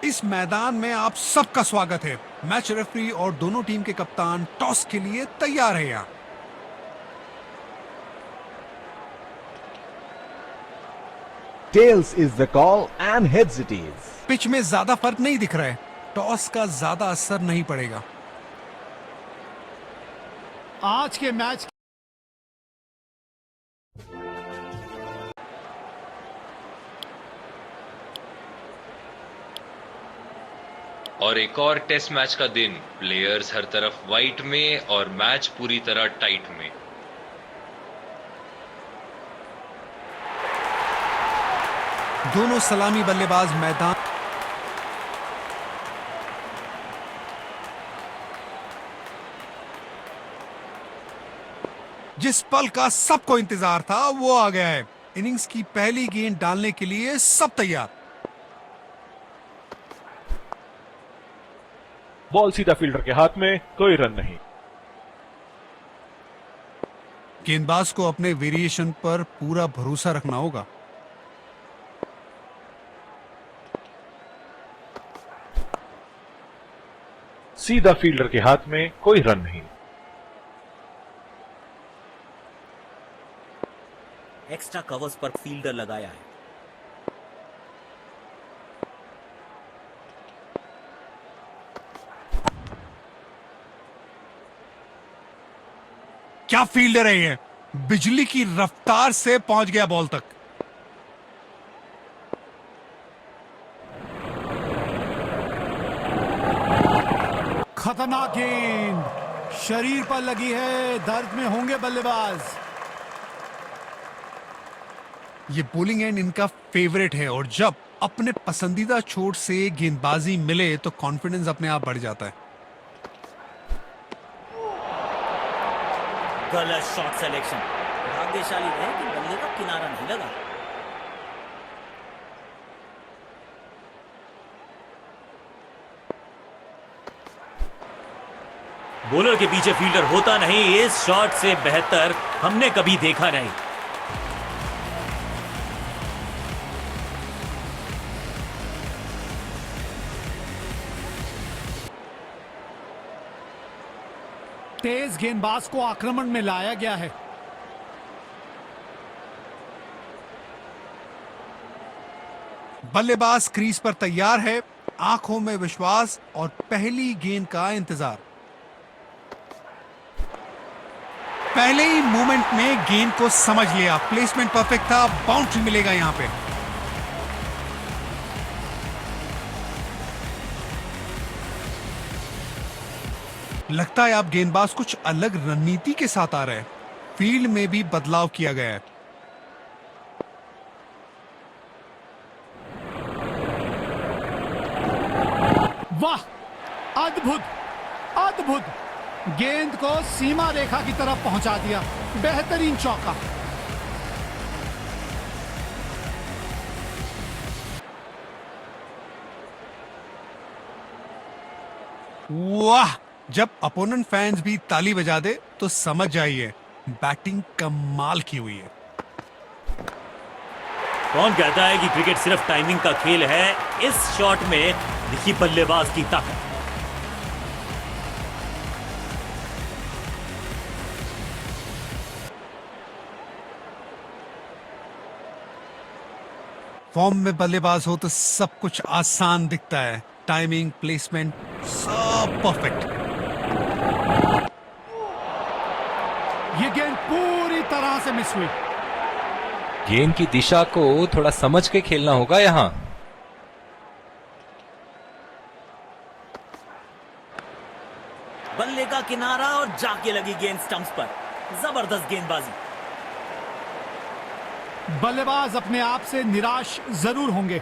इस मैदान में आप सबका स्वागत है। मैच रेफरी और दोनों टीम के कप्तान टॉस के लिए तैयार है। यहाँ Tails is the call and heads it is. Pitch में ज्यादा फर्क नहीं दिख रहा है, टॉस का ज्यादा असर नहीं पड़ेगा। आज के मैच और एक और टेस्ट मैच का दिन, प्लेयर्स हर तरफ व्हाइट में और मैच पूरी तरह टाइट में। दोनों सलामी बल्लेबाज मैदान जिस पल का सबको इंतजार था वो आ गया है। इनिंग्स की पहली गेंद डालने के लिए सब तैयार। बॉल सीधा फील्डर के हाथ में, कोई रन नहीं। गेंदबाज को अपने वेरिएशन पर पूरा भरोसा रखना होगा। सीधा फील्डर के हाथ में, कोई रन नहीं। एक्स्ट्रा कवर्स पर फील्डर लगाया है। क्या फील्डर है ये, बिजली की रफ्तार से पहुंच गया बॉल तक। खतरनाक गेंद शरीर पर लगी है, दर्द में होंगे बल्लेबाज। ये बॉलिंग एंड इनका फेवरेट है और जब अपने पसंदीदा छोर से गेंदबाजी मिले तो कॉन्फिडेंस अपने आप बढ़ जाता है। गलत शॉट सिलेक्शन। भाग्यशाली है कि बल्ले का किनारा नहीं लगा। बॉलर के पीछे फील्डर होता नहीं, इस शॉट से बेहतर हमने कभी देखा नहीं। तेज गेंदबाज को आक्रमण में लाया गया है। बल्लेबाज क्रीज पर तैयार है, आंखों में विश्वास और पहली गेंद का इंतजार। पहले ही मूवमेंट में गेंद को समझ लिया, प्लेसमेंट परफेक्ट था, बाउंड्री मिलेगा यहां पे। लगता है अब गेंदबाज कुछ अलग रणनीति के साथ आ रहा है। फील्ड में भी बदलाव किया गया है। वाह, अद्भुत अद्भुत, गेंद को सीमा रेखा की तरफ पहुंचा दिया। बेहतरीन चौका। वाह, जब अपोनेंट फैंस भी ताली बजा दे तो समझ जाइए बैटिंग कमाल की हुई है। कौन कहता है कि क्रिकेट सिर्फ टाइमिंग का खेल है? इस शॉट में दिखी बल्लेबाज की ताकत। फॉर्म में बल्लेबाज हो तो सब कुछ आसान दिखता है। टाइमिंग, प्लेसमेंट सब परफेक्ट। ये गेंद पूरी तरह से मिस हुई। गेंद की दिशा को थोड़ा समझ के खेलना होगा यहां। बल्ले का किनारा और जाके लगी गेंद स्टंप्स पर। जबरदस्त गेंदबाजी। बल्लेबाज अपने आप से निराश जरूर होंगे।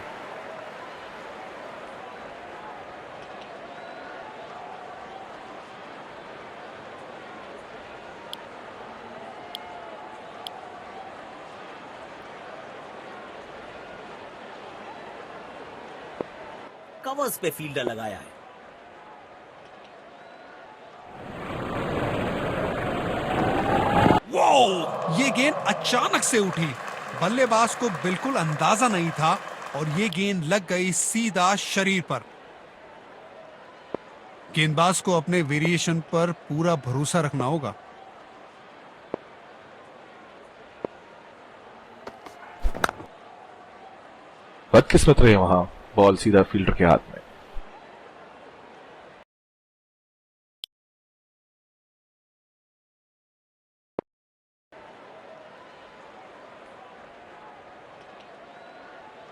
कवर्स पे फील्डर लगाया है। ये गेंद अचानक से उठी, बल्लेबाज को बिल्कुल अंदाजा नहीं था और ये गेंद लग गई सीधा शरीर पर। गेंदबाज को अपने वेरिएशन पर पूरा भरोसा रखना होगा। बदकिस्मत रहे वहां, बॉल सीधा फील्डर के हाथ में।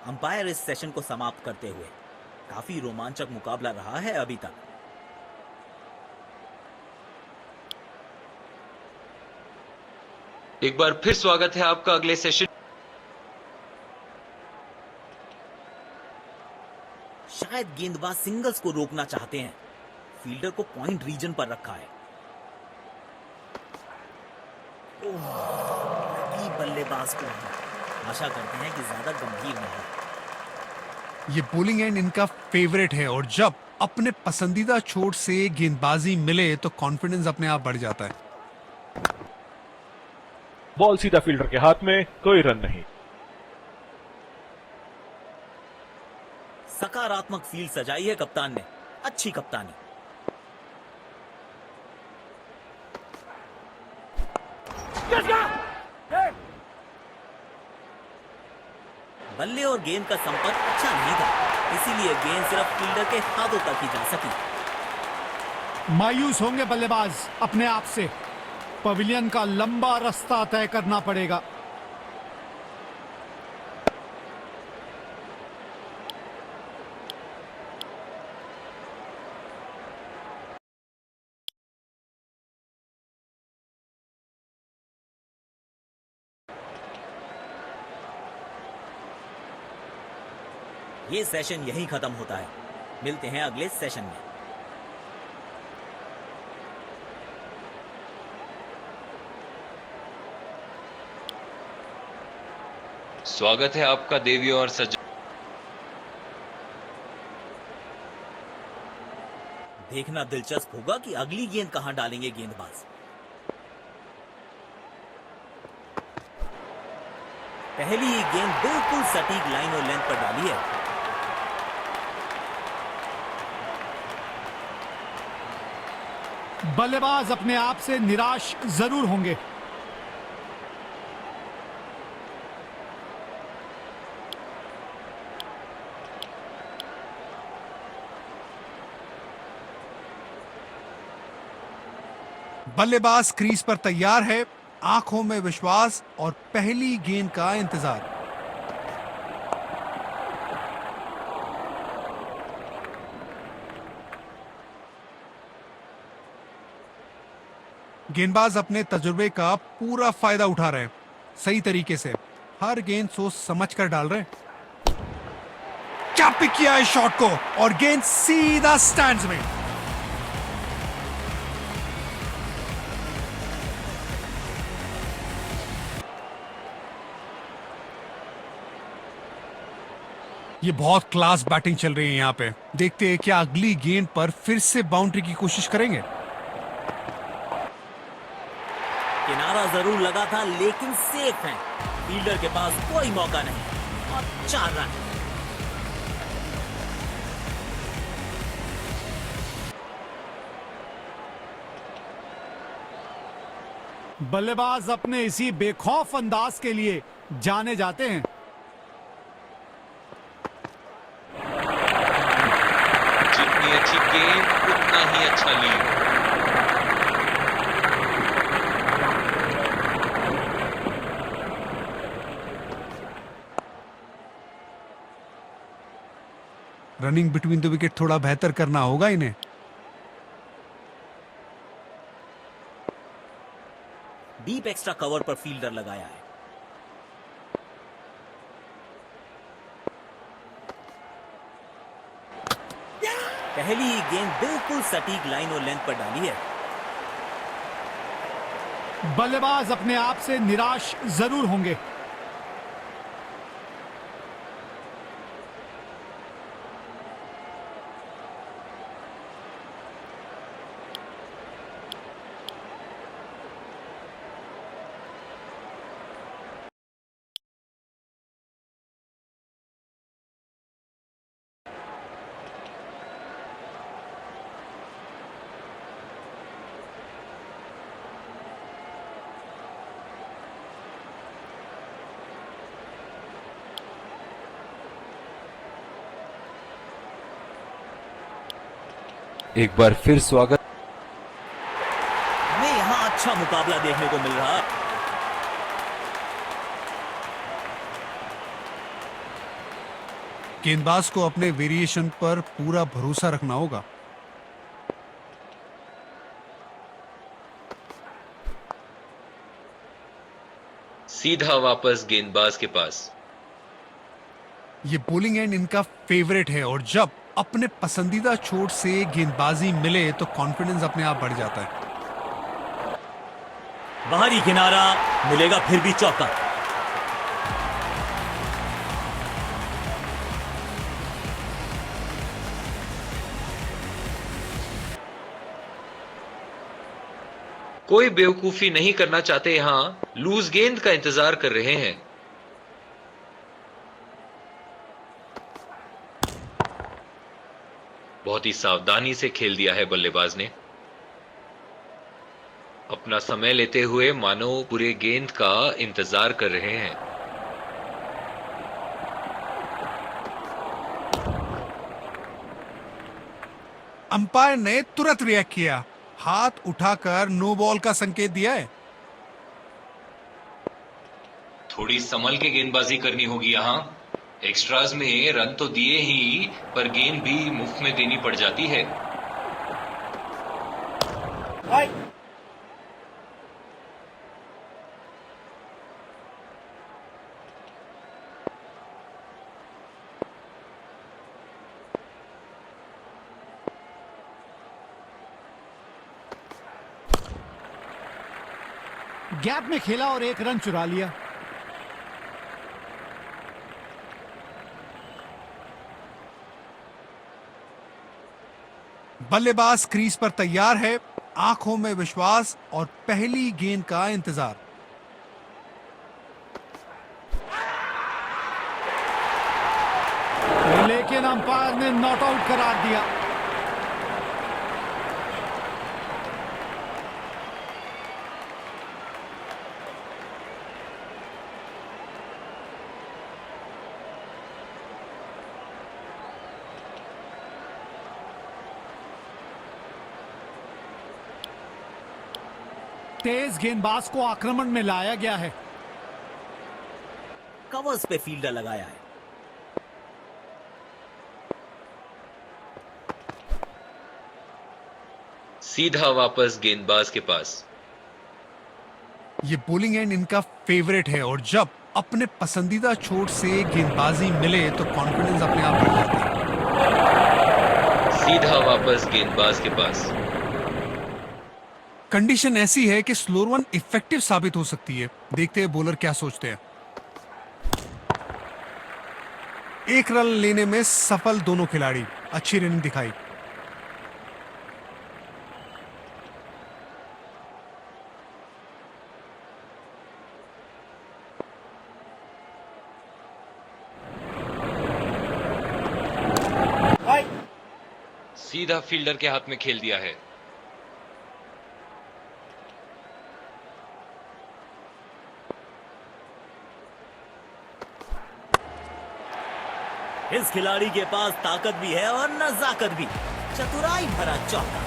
अंपायर इस सेशन को समाप्त करते हुए, काफी रोमांचक मुकाबला रहा है अभी तक। एक बार फिर स्वागत है आपका अगले सेशन। शायद गेंदबाज सिंगल्स को रोकना चाहते हैं। फील्डर को पॉइंट रीजन पर रखा है। ओह, लगी बल्लेबाज को। आशा करते हैं कि ज्यादा गंभीर नहीं। ये बॉलिंग एंड इनका फेवरेट है और जब अपने पसंदीदा छोर से गेंदबाजी मिले तो कॉन्फिडेंस अपने आप बढ़ जाता है। बॉल सीधा फील्डर के हाथ में, कोई रन नहीं। सकारात्मक फील्ड सजाई है कप्तान ने। अच्छी कप्तानी। बल्ले और गेंद का संपर्क अच्छा नहीं था, इसीलिए गेंद सिर्फ फील्डर के हाथों तक ही जा सकी। मायूस होंगे बल्लेबाज अपने आप से। पवेलियन का लंबा रास्ता तय करना पड़ेगा। ये सेशन यहीं खत्म होता है। मिलते हैं अगले सेशन में। स्वागत है आपका देवियों और सज्जनों। देखना दिलचस्प होगा कि अगली गेंद कहां डालेंगे गेंदबाज। पहली ही गेंद बिल्कुल सटीक लाइन और लेंथ पर डाली है। बल्लेबाज अपने आप से निराश जरूर होंगे। बल्लेबाज क्रीज पर तैयार है, आंखों में विश्वास और पहली गेंद का इंतजार। गेंदबाज अपने तजुर्बे का पूरा फायदा उठा रहे हैं। सही तरीके से हर गेंद सोच समझ कर डाल रहे हैं। क्या पिक किया है शॉट को और गेंद सीधा स्टैंड्स में। ये बहुत क्लास बैटिंग चल रही है यहां पे। देखते हैं क्या अगली गेंद पर फिर से बाउंड्री की कोशिश करेंगे। किनारा जरूर लगा था लेकिन सेफ है। फील्डर के पास कोई मौका नहीं और 4 रन। बल्लेबाज अपने इसी बेखौफ अंदाज के लिए जाने जाते हैं। जितनी अच्छी गेंद उतना ही अच्छा lead. Running between the wicket थोड़ा बेहतर करना होगा इन्हें। डीप एक्स्ट्रा कवर पर फील्डर लगाया है। पहली ही गेंद बिल्कुल सटीक लाइन और लेंथ पर डाली है। बल्लेबाज अपने आप से निराश जरूर होंगे। एक बार फिर स्वागत। हमें यहाँ अच्छा मुकाबला देखने को मिल रहा है। गेंदबाज को अपने वेरिएशन पर पूरा भरोसा रखना होगा। सीधा वापस गेंदबाज के पास। ये बॉलिंग एंड इनका फेवरेट है और जब अपने पसंदीदा छोर से गेंदबाजी मिले तो कॉन्फिडेंस अपने आप बढ़ जाता है। बाहरी किनारा मिलेगा, फिर भी चौका। कोई बेवकूफी नहीं करना चाहते, यहां लूज गेंद का इंतजार कर रहे हैं। बहुत ही सावधानी से खेल दिया है बल्लेबाज ने, अपना समय लेते हुए मानो पूरे गेंद का इंतजार कर रहे हैं। अंपायर ने तुरंत रिएक्ट किया, हाथ उठाकर नो बॉल का संकेत दिया है। थोड़ी संभल के गेंदबाजी करनी होगी यहां। एक्स्ट्राज में रन तो दिए ही, पर गेंद भी मुफ्त में देनी पड़ जाती है। गैप में खेला और एक रन चुरा लिया। बल्लेबाज क्रीज पर तैयार है, आंखों में विश्वास और पहली गेंद का इंतजार। लेकिन अंपायर ने नॉट आउट करार दिया। तेज गेंदबाज को आक्रमण में लाया गया है। कवर्स पे फील्डर लगाया है। सीधा वापस गेंदबाज के पास। ये बॉलिंग एंड इनका फेवरेट है और जब अपने पसंदीदा छोर से गेंदबाजी मिले तो कॉन्फिडेंस अपने आप बढ़ जाता है। सीधा वापस गेंदबाज के पास। कंडीशन ऐसी है कि स्लोअर वन इफेक्टिव साबित हो सकती है। देखते हैं बॉलर क्या सोचते हैं। एक रन लेने में सफल दोनों खिलाड़ी, अच्छी रनिंग दिखाई। सीधा फील्डर के हाथ में खेल दिया है। इस खिलाड़ी के पास ताकत भी है और नजाकत भी। चतुराई भरा चौका।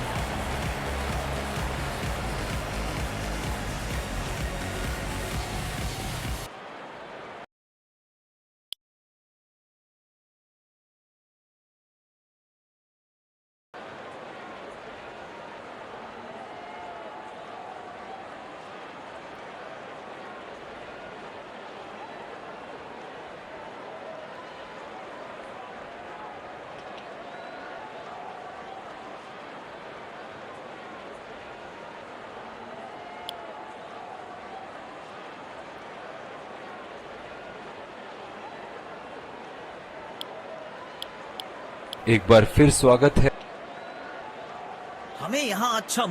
एक बार फिर स्वागत है। हमें यहां अच्छा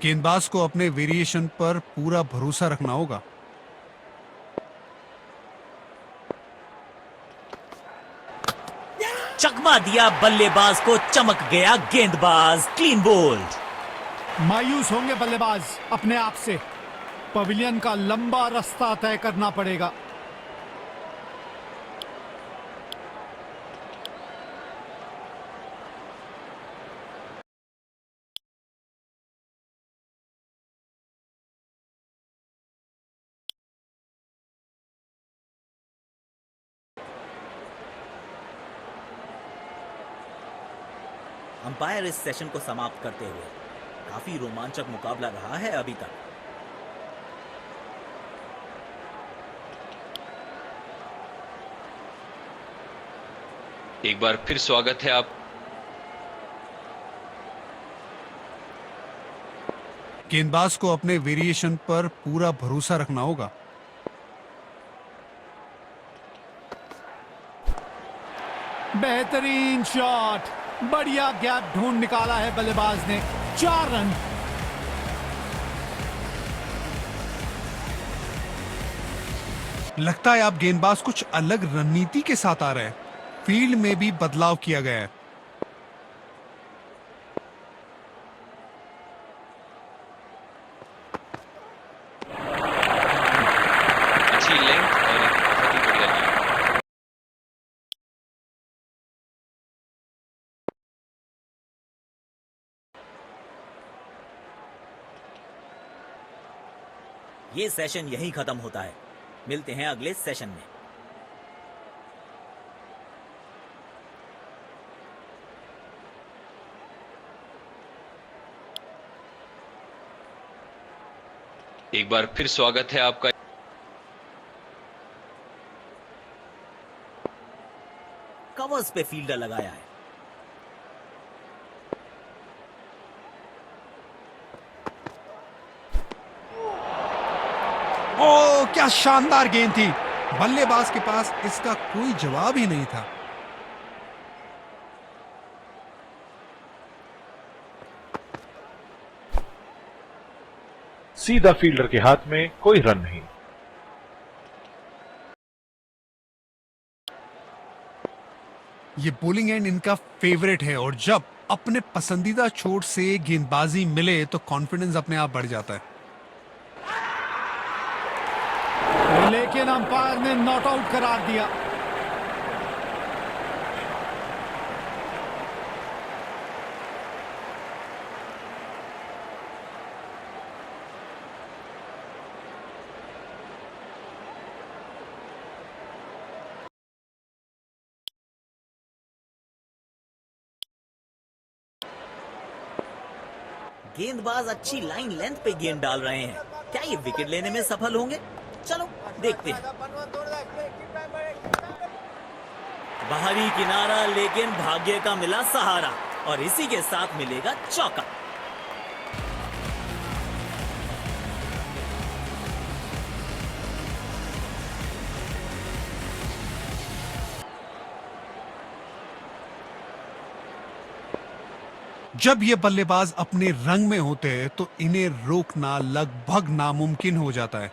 गेंदबाज को अपने वेरिएशन पर पूरा भरोसा रखना होगा। चकमा दिया बल्लेबाज को, चमक गया गेंदबाज। Clean bowled. मायूस होंगे बल्लेबाज अपने आप से। पवेलियन का लंबा रास्ता तय करना पड़ेगा। अंपायर इस सेशन को समाप्त करते हुए। काफी रोमांचक मुकाबला रहा है अभी तक। एक बार फिर स्वागत है आप। गेंदबाज को अपने वेरिएशन पर पूरा भरोसा रखना होगा। बेहतरीन शॉट, बढ़िया गैप ढूंढ निकाला है बल्लेबाज ने। 4 रन। लगता है आप गेंदबाज कुछ अलग रणनीति के साथ आ रहे हैं। फील्ड में भी बदलाव किया गया है। अच्छी लेंथ और एक बहुत ही बढ़िया लीड। ये सेशन यहीं खत्म होता है। मिलते हैं अगले सेशन में। एक बार फिर स्वागत है आपका। कवर्स पे फील्डर लगाया है। ओ, क्या शानदार गेंद थी। बल्लेबाज के पास इसका कोई जवाब ही नहीं था। सीधा फील्डर के हाथ में, कोई रन नहीं। ये बॉलिंग एंड इनका फेवरेट है और जब अपने पसंदीदा छोर से गेंदबाजी मिले तो कॉन्फिडेंस अपने आप बढ़ जाता है। लेकिन अंपायर ने नॉट आउट करार दिया। गेंदबाज अच्छी लाइन लेंथ पे गेंद डाल रहे हैं। क्या ये विकेट लेने में सफल होंगे? चलो देखते हैं। बाहरी किनारा, लेकिन भाग्य का मिला सहारा और इसी के साथ मिलेगा चौका। जब ये बल्लेबाज अपने रंग में होते हैं तो इन्हें रोकना लगभग नामुमकिन हो जाता है।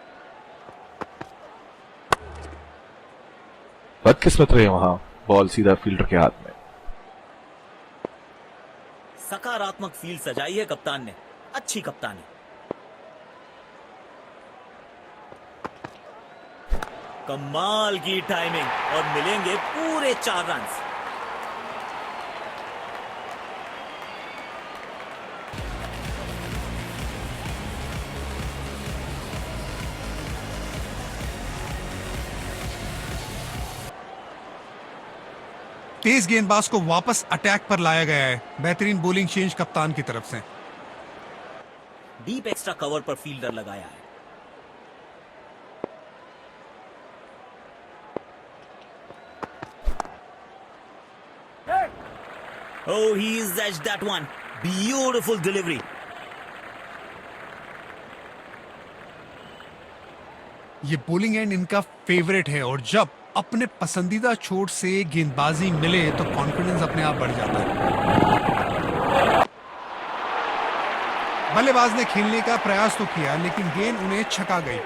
बदकिस्मत रहे वहां, बॉल सीधा फील्डर के हाथ में। सकारात्मक फील्ड सजाई है कप्तान ने। अच्छी कप्तानी। कमाल की टाइमिंग और मिलेंगे पूरे 4 रन। तेज गेंदबाज को वापस अटैक पर लाया गया है। बेहतरीन बॉलिंग चेंज कप्तान की तरफ से। डीप एक्स्ट्रा कवर पर फील्डर लगाया है। Oh, he's edged that one. Beautiful delivery. ये बॉलिंग एंड इनका फेवरेट है और जब अपने पसंदीदा छोर से गेंदबाजी मिले तो कॉन्फिडेंस अपने आप बढ़ जाता है। बल्लेबाज ने खेलने का प्रयास तो किया लेकिन गेंद उन्हें छका गई।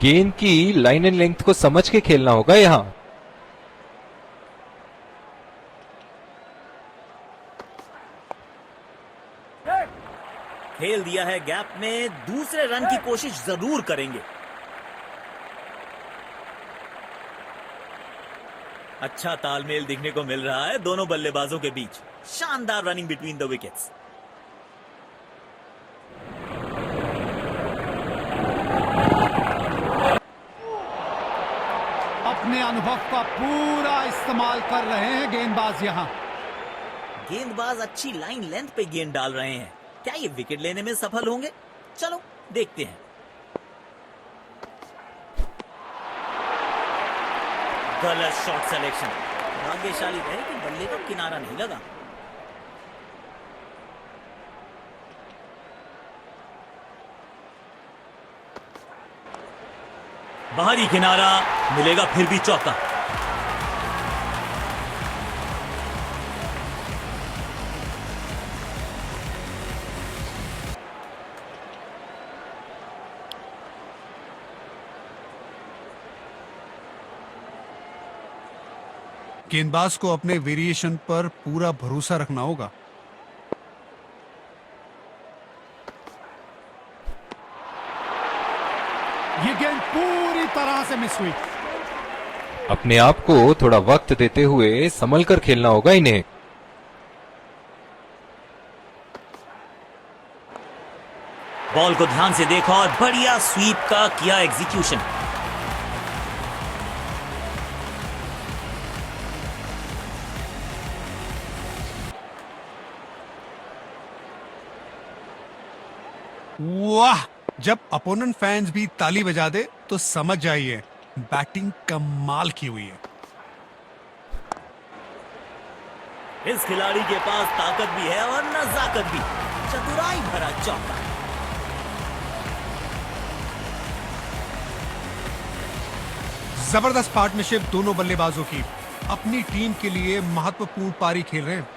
गेंद की लाइन एंड लेंथ को समझ के खेलना होगा यहाँ। खेल दिया है गैप में। दूसरे रन की कोशिश जरूर करेंगे। अच्छा तालमेल दिखने को मिल रहा है दोनों बल्लेबाजों के बीच। शानदार रनिंग बिटवीन द विकेट्स। अपने अनुभव का पूरा इस्तेमाल कर रहे हैं गेंदबाज यहां। गेंदबाज अच्छी लाइन लेंथ पे गेंद डाल रहे हैं। क्या ये विकेट लेने में सफल होंगे? चलो देखते हैं। गलत शॉट सिलेक्शन। भाग्यशाली रहे कि बल्ले को किनारा नहीं लगा। बाहरी किनारा, मिलेगा फिर भी चौका। गेंदबाज को अपने वेरिएशन पर पूरा भरोसा रखना होगा। ये गेंद पूरी तरह से मिस हुई। अपने आप को थोड़ा वक्त देते हुए संभल कर खेलना होगा इन्हें। बॉल को ध्यान से देखा और बढ़िया स्वीप का किया एग्जीक्यूशन। वाह! जब अपोनेंट फैंस भी ताली बजा दे तो समझ जाइए बैटिंग कमाल की हुई है। इस खिलाड़ी के पास ताकत भी है और नजाकत भी। चतुराई भरा चौका। जबरदस्त पार्टनरशिप दोनों बल्लेबाजों की। अपनी टीम के लिए महत्वपूर्ण पारी खेल रहे हैं।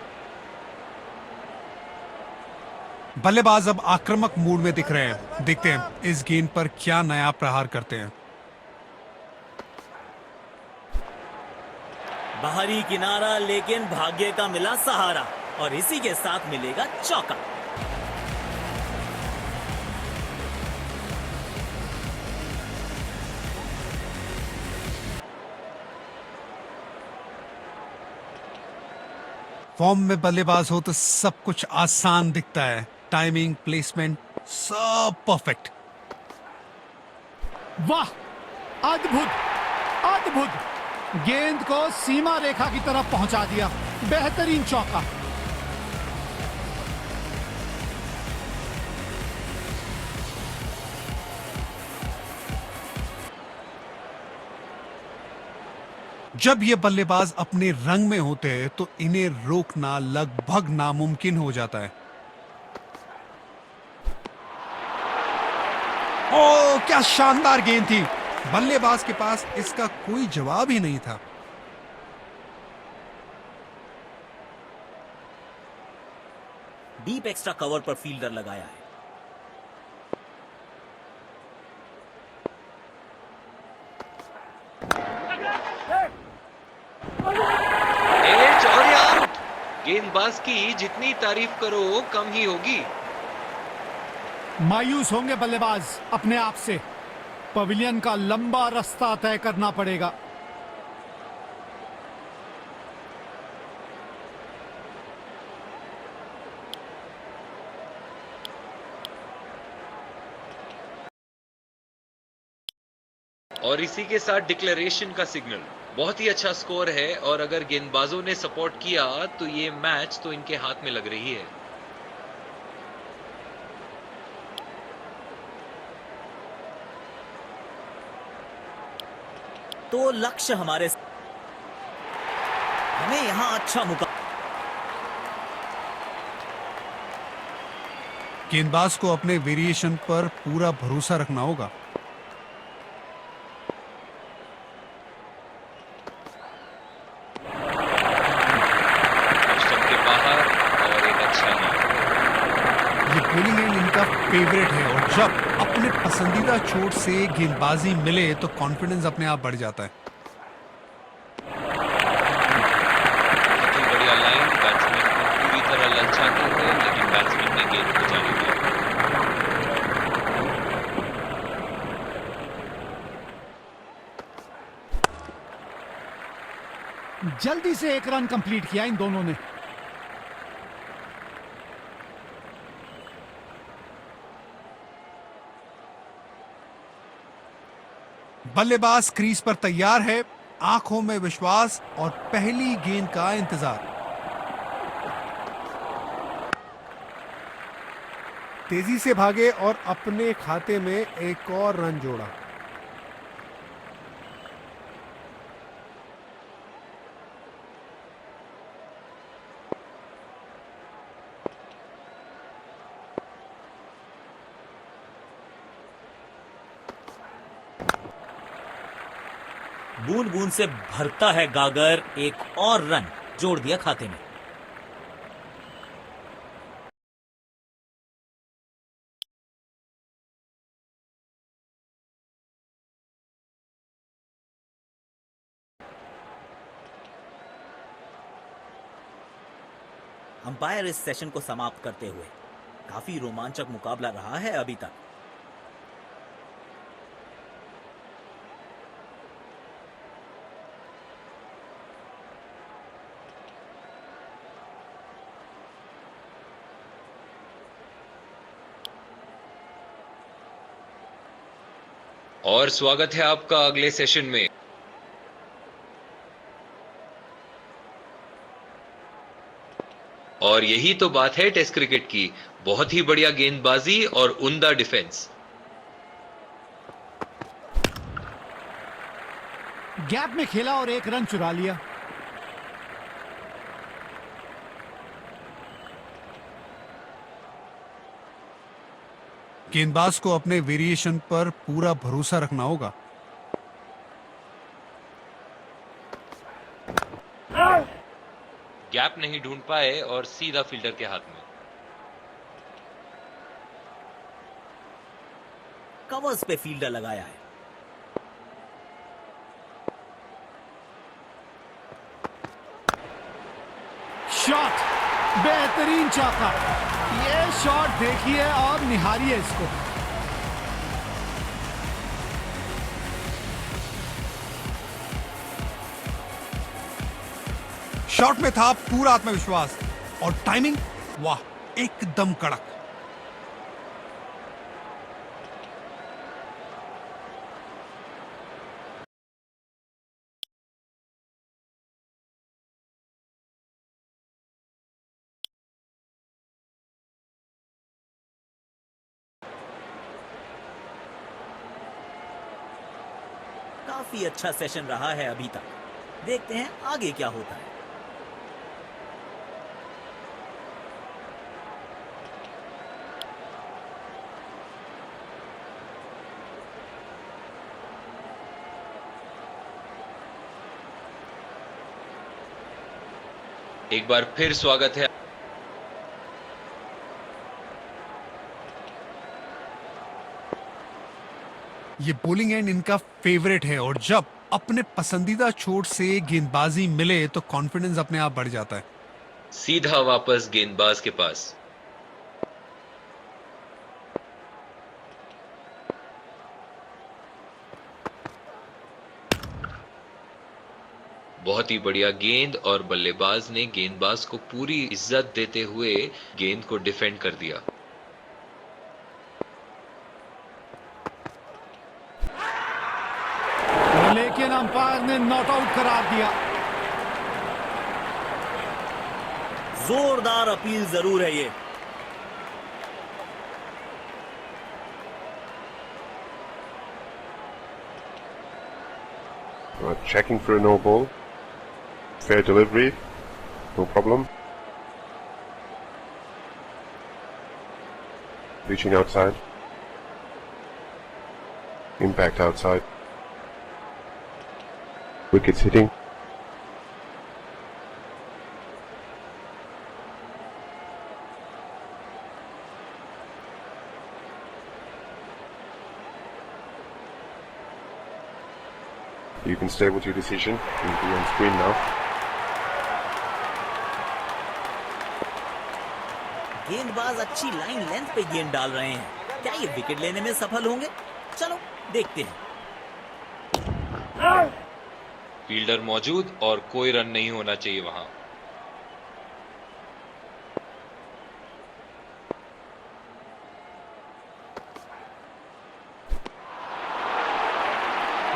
बल्लेबाज अब आक्रामक मूड में दिख रहे हैं। देखते हैं इस गेंद पर क्या नया प्रहार करते हैं। बाहरी किनारा, लेकिन भाग्य का मिला सहारा और इसी के साथ मिलेगा चौका। फॉर्म में बल्लेबाज हो तो सब कुछ आसान दिखता है। टाइमिंग, प्लेसमेंट सब परफेक्ट। वाह, अद्भुत अद्भुत। गेंद को सीमा रेखा की तरफ पहुंचा दिया। बेहतरीन चौका। जब ये बल्लेबाज अपने रंग में होते हैं तो इन्हें रोकना लगभग नामुमकिन हो जाता है। ओ, क्या शानदार गेंद थी। बल्लेबाज के पास इसका कोई जवाब ही नहीं था। डीप एक्स्ट्रा कवर पर फील्डर लगाया है। एज और आउट। गेंदबाज की जितनी तारीफ करो कम ही होगी। मायूस होंगे बल्लेबाज अपने आप से। पवेलियन का लंबा रास्ता तय करना पड़ेगा। और इसी के साथ डिक्लेरेशन का सिग्नल। बहुत ही अच्छा स्कोर है और अगर गेंदबाजों ने सपोर्ट किया तो ये मैच तो इनके हाथ में लग रही है। तो लक्ष्य हमें यहां अच्छा मुकाबला। गेंदबाज को अपने वेरिएशन पर पूरा भरोसा रखना होगा। के बाहर और एक अच्छा ये बोलिंग एंड इनका फेवरेट है और जब अपने पसंदीदा चोट से गेंदबाजी मिले तो कॉन्फिडेंस अपने आप बढ़ जाता है। बढ़िया लाइन। बैट्समैन को पूरी तरह ललचाते थे लेकिन बैट्समैन ने गेंद को जाने दिया। जल्दी से एक रन कंप्लीट किया इन दोनों ने। बल्लेबाज क्रीज पर तैयार है, आंखों में विश्वास और पहली गेंद का इंतजार। तेजी से भागे और अपने खाते में एक और रन जोड़ा। बूंद बूंद से भरता है गागर, एक और रन जोड़ दिया खाते में। अंपायर इस सेशन को समाप्त करते हुए काफी रोमांचक मुकाबला रहा है अभी तक। और स्वागत है आपका अगले सेशन में। और यही तो बात है टेस्ट क्रिकेट की, बहुत ही बढ़िया गेंदबाजी और उम्दा डिफेंस। गैप में खेला और एक रन चुरा लिया। गेंदबाज को अपने वेरिएशन पर पूरा भरोसा रखना होगा। गैप नहीं ढूंढ पाए और सीधा फील्डर के हाथ में। कवर्स पे फील्डर लगाया है। शॉट, बेहतरीन चौका। ये शॉट देखिए और निहारिए इसको। शॉट में था पूरा आत्मविश्वास और टाइमिंग, वाह, एकदम कड़क। काफी अच्छा सेशन रहा है अभी तक। देखते हैं आगे क्या होता है। एक बार फिर स्वागत है। ये बॉलिंग एंड इनका फेवरेट है और जब अपने पसंदीदा छोर से गेंदबाजी मिले तो कॉन्फिडेंस अपने आप बढ़ जाता है। सीधा वापस गेंदबाज के पास। बहुत ही बढ़िया गेंद और बल्लेबाज ने गेंदबाज को पूरी इज्जत देते हुए गेंद को डिफेंड कर दिया। लेकिन अंपायर ने नॉट आउट करार दिया। जोरदार अपील जरूर है ये। Checking for a no ball. Fair delivery. No problem. Reaching outside. Impact outside. Wickets hitting. You can stay with your decision. You'll be on screen now. गेंदबाज अच्छी लाइन लेंथ पे गेंद डाल रहे हैं। क्या ये विकेट लेने में सफल होंगे? चलो देखते हैं। फील्डर मौजूद और कोई रन नहीं होना चाहिए वहां।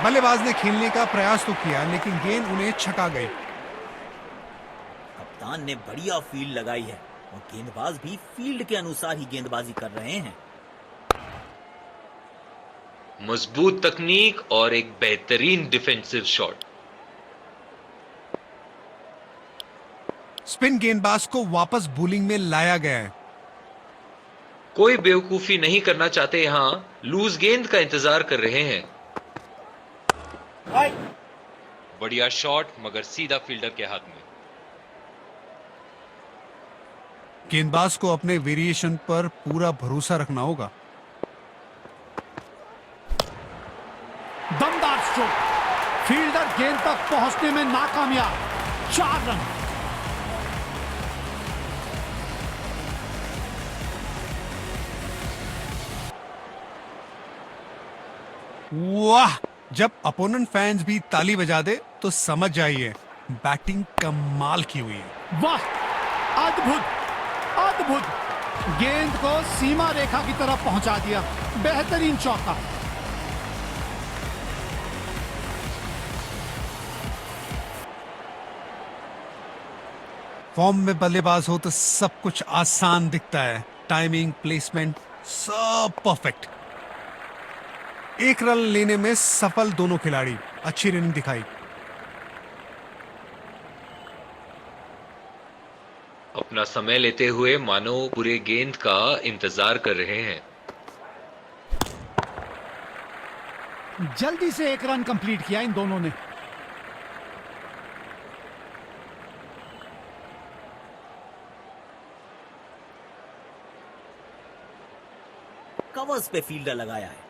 बल्लेबाज ने खेलने का प्रयास तो किया लेकिन गेंद उन्हें छका गई। कप्तान ने बढ़िया फील्ड लगाई है। और गेंदबाज भी फील्ड के अनुसार ही गेंदबाजी कर रहे हैं। मजबूत तकनीक और एक बेहतरीन डिफेंसिव शॉट। स्पिन गेंदबाज को वापस बोलिंग में लाया गया है। कोई बेवकूफी नहीं करना चाहते, यहां लूज गेंद का इंतजार कर रहे हैं। बढ़िया शॉट, मगर सीधा फील्डर के हाथ में। गेंदबाज को अपने वेरिएशन पर पूरा भरोसा रखना होगा। दमदार स्ट्रोक, फील्डर गेंद तक पहुंचने में नाकामयाब। 4 रन। वाह, जब अपोनेंट फैंस भी ताली बजा दे तो समझ जाइए बैटिंग कमाल की हुई है। वाह, अद्भुत अद्भुत, गेंद को सीमा रेखा की तरफ पहुंचा दिया। बेहतरीन चौका। फॉर्म में बल्लेबाज हो तो सब कुछ आसान दिखता है। टाइमिंग, प्लेसमेंट, सब परफेक्ट। 1 रन लेने में सफल दोनों खिलाड़ी। अच्छी रनिंग दिखाई। अपना समय लेते हुए मानो पूरे गेंद का इंतजार कर रहे हैं। जल्दी से 1 रन कंप्लीट किया इन दोनों ने। कवर्स पे फील्डर लगाया है।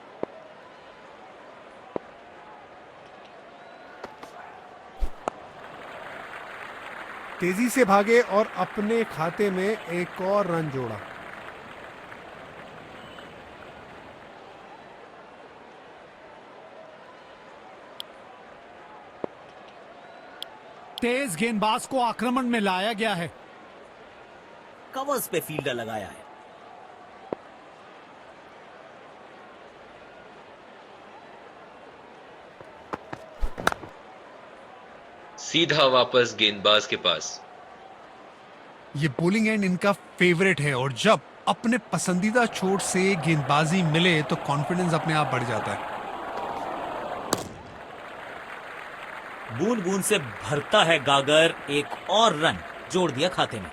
तेजी से भागे और अपने खाते में एक और रन जोड़ा। तेज गेंदबाज को आक्रमण में लाया गया है। कवर्स पे फील्डर लगाया है। सीधा वापस गेंदबाज के पास। ये बॉलिंग एंड इनका फेवरेट है और जब अपने पसंदीदा छोर से गेंदबाजी मिले तो कॉन्फिडेंस अपने आप बढ़ जाता है। बूंद बूंद से भरता है गागर। एक और रन जोड़ दिया खाते में।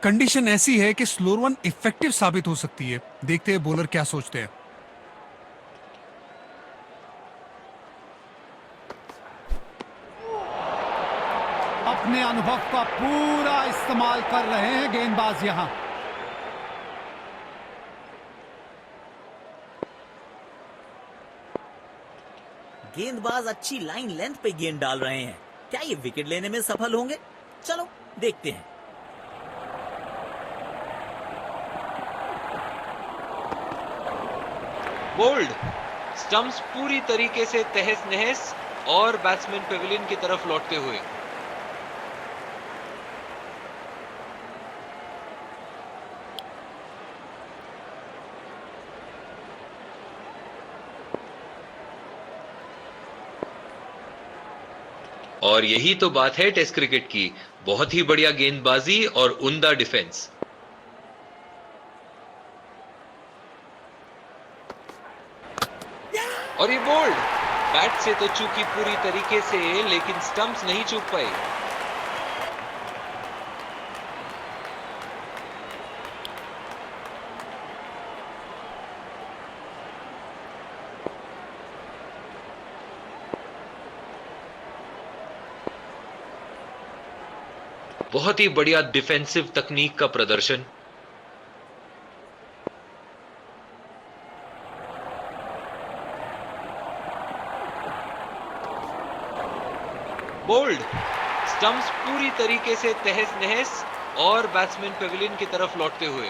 कंडीशन ऐसी है कि स्लोअर वन इफेक्टिव साबित हो सकती है। देखते हैं बॉलर क्या सोचते हैं। अपने अनुभव का पूरा इस्तेमाल कर रहे हैं गेंदबाज यहां। गेंदबाज अच्छी लाइन लेंथ पे गेंद डाल रहे हैं। क्या ये विकेट लेने में सफल होंगे? चलो देखते हैं। बोल्ड, स्टंप्स पूरी तरीके से तहस नहस और बैट्समैन पेविलियन की तरफ लौटते हुए। और यही तो बात है टेस्ट क्रिकेट की। बहुत ही बढ़िया गेंदबाजी और उम्दा डिफेंस। और ये बोल्ड, बैट से तो चूकी पूरी तरीके से, लेकिन स्टंप्स नहीं चूक पाए। बहुत ही बढ़िया डिफेंसिव तकनीक का प्रदर्शन। बोल्ड, स्टंप्स पूरी तरीके से तहस नहस और बैट्समैन पेविलियन की तरफ लौटते हुए।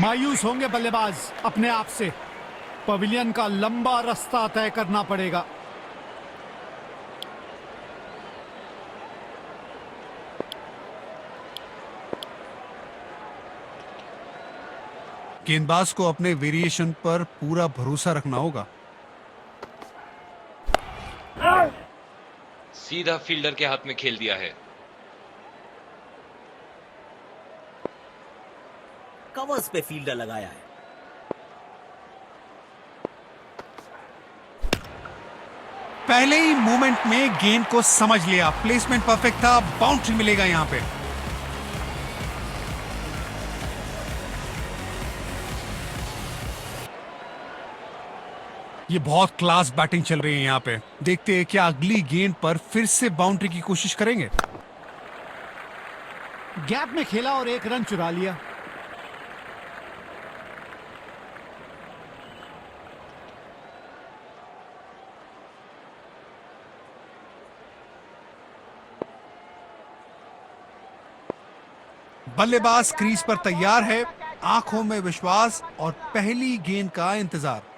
मायूस होंगे बल्लेबाज अपने आप से। पवेलियन का लंबा रास्ता तय करना पड़ेगा। गेंदबाज को अपने वेरिएशन पर पूरा भरोसा रखना होगा। सीधा फील्डर के हाथ में खेल दिया है। कवर्स पे फील्डर लगाया है। पहले ही मूवमेंट में गेंद को समझ लिया, प्लेसमेंट परफेक्ट था, बाउंड्री मिलेगा यहां पे। ये बहुत क्लास बैटिंग चल रही है यहां पे। देखते हैं क्या अगली गेंद पर फिर से बाउंड्री की कोशिश करेंगे। गैप में खेला और एक रन चुरा लिया। बल्लेबाज क्रीज पर तैयार है, आंखों में विश्वास और पहली गेंद का इंतजार।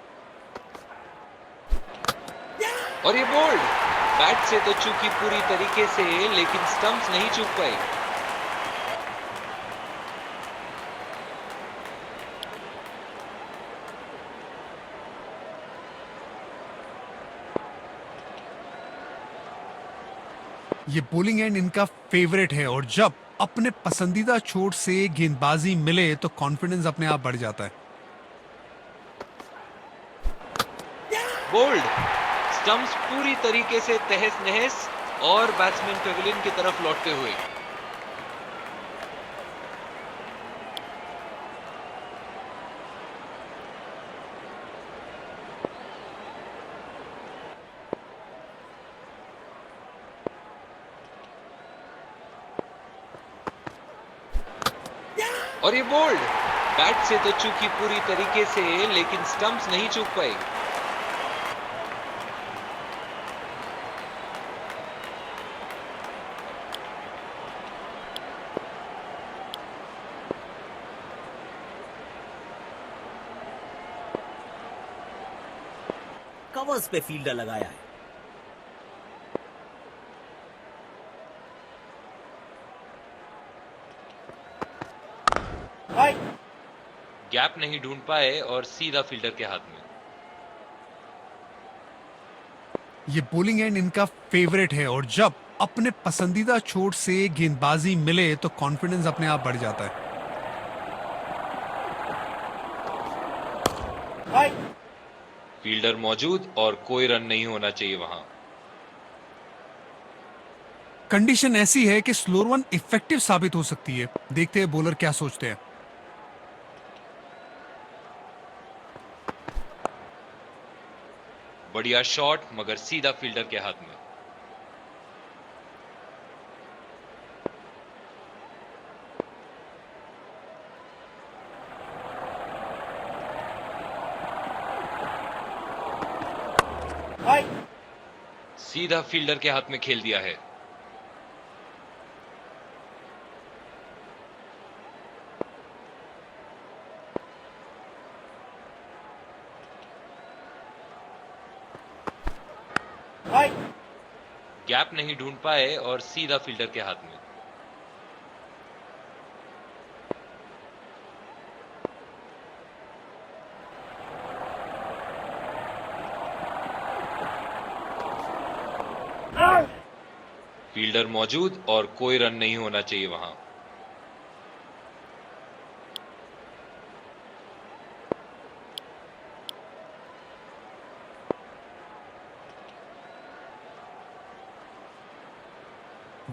और ये बोल्ड, बैट से तो चूकी पूरी तरीके से, लेकिन स्टंप्स नहीं चूक पाए। ये बॉलिंग एंड इनका फेवरेट है और जब अपने पसंदीदा चोट से गेंदबाजी मिले तो कॉन्फिडेंस अपने आप बढ़ जाता है। बोल्ड, स्टंप्स पूरी तरीके से तहस नहस और बैट्समैन पेविलियन की तरफ लौटते हुए। और ये बोल्ड, बैट से तो चूकी पूरी तरीके से, लेकिन स्टंप्स नहीं चूक पाए। कवर्स पे फील्डर लगाया है। गैप नहीं ढूंढ पाए और सीधा फील्डर के हाथ में। ये बॉलिंग एंड इनका फेवरेट है और जब अपने पसंदीदा चोट से गेंदबाजी मिले तो कॉन्फिडेंस अपने आप बढ़ जाता है। फील्डर मौजूद और कोई रन नहीं होना चाहिए वहां। कंडीशन ऐसी है कि स्लोअर वन इफेक्टिव साबित हो सकती है। देखते हैं बॉलर क्या सोचते हैं। बढ़िया शॉट, मगर सीधा फील्डर के हाथ में। सीधा फील्डर के हाथ में खेल दिया है। गैप नहीं ढूंढ पाए और सीधा फील्डर के हाथ में। फील्डर मौजूद और कोई रन नहीं होना चाहिए वहां।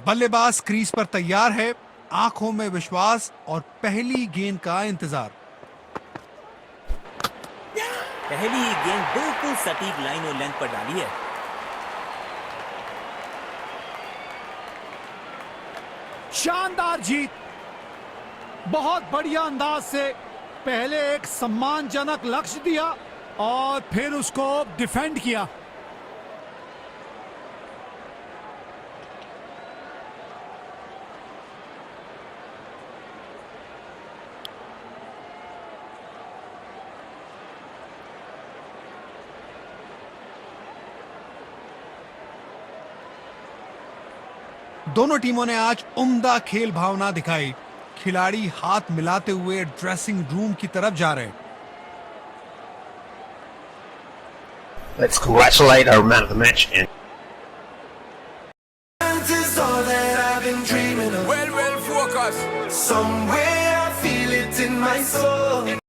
बल्लेबाज क्रीज पर तैयार है, आंखों में विश्वास और पहली गेंद का इंतजार। पहली ही गेंद बिल्कुल सटीक लाइन और लेंथ पर डाली है। शानदार जीत, बहुत बढ़िया अंदाज से पहले एक सम्मानजनक लक्ष्य दिया और फिर उसको डिफेंड किया। दोनों टीमों ने आज उम्दा खेल भावना दिखाई। खिलाड़ी हाथ मिलाते हुए ड्रेसिंग रूम की तरफ जा रहे हैं। Let's congratulate our man of the match and Somewhere I feel it in my soul.